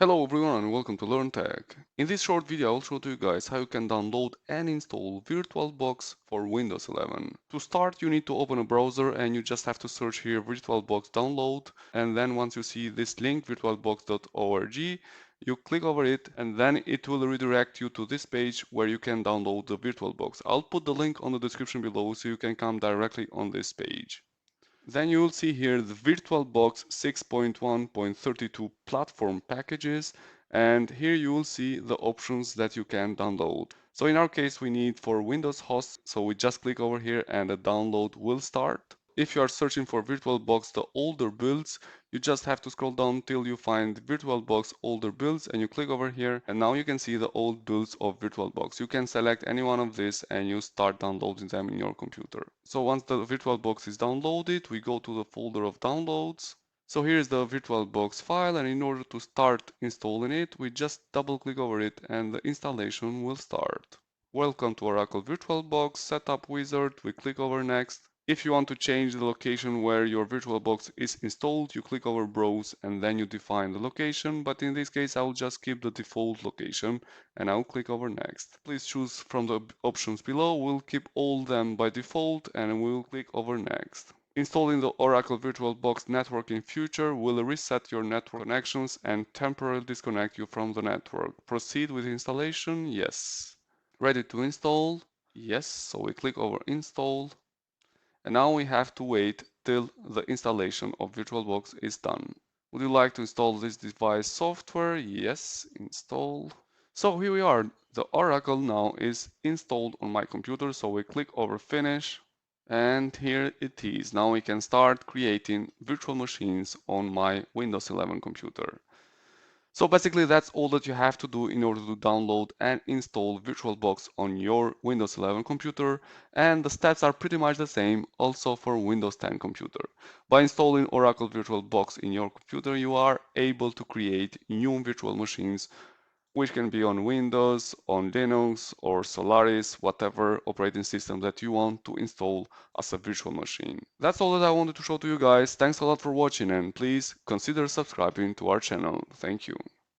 Hello everyone and welcome to Learn Tech. In this short video I'll show to you guys how you can download and install VirtualBox for Windows 11. To start you need to open a browser and you just have to search here VirtualBox download, and then once you see this link virtualbox.org you click over it and then it will redirect you to this page where you can download the VirtualBox. I'll put the link on the description below so you can come directly on this page. Then you will see here the VirtualBox 6.1.32 platform packages, and here you will see the options that you can download. So in our case we need for Windows hosts, so we just click over here and the download will start. If you are searching for VirtualBox the older builds, you just have to scroll down till you find VirtualBox older builds and you click over here, and now you can see the old builds of VirtualBox. You can select any one of these and you start downloading them in your computer. So once the VirtualBox is downloaded, we go to the folder of downloads. So here is the VirtualBox file, and in order to start installing it, we just double click over it and the installation will start. Welcome to Oracle VirtualBox Setup Wizard. We click over next. If you want to change the location where your VirtualBox is installed, you click over Browse and then you define the location, but in this case I will just keep the default location and I'll click over Next. Please choose from the options below. We'll keep all them by default and we'll click over Next. Installing the Oracle VirtualBox network in future will reset your network connections and temporarily disconnect you from the network. Proceed with installation? Yes. Ready to install? Yes. So we click over Install. And now we have to wait till the installation of VirtualBox is done. Would you like to install this device software? Yes, install. So here we are. The Oracle now is installed on my computer, so we click over Finish. And here it is. Now we can start creating virtual machines on my Windows 11 computer. So basically that's all that you have to do in order to download and install VirtualBox on your Windows 11 computer, and the steps are pretty much the same also for Windows 10 computer. By installing Oracle VirtualBox in your computer, you are able to create new virtual machines which can be on Windows, on Linux or Solaris, whatever operating system that you want to install as a virtual machine. That's all that I wanted to show to you guys. Thanks a lot for watching and please consider subscribing to our channel. Thank you.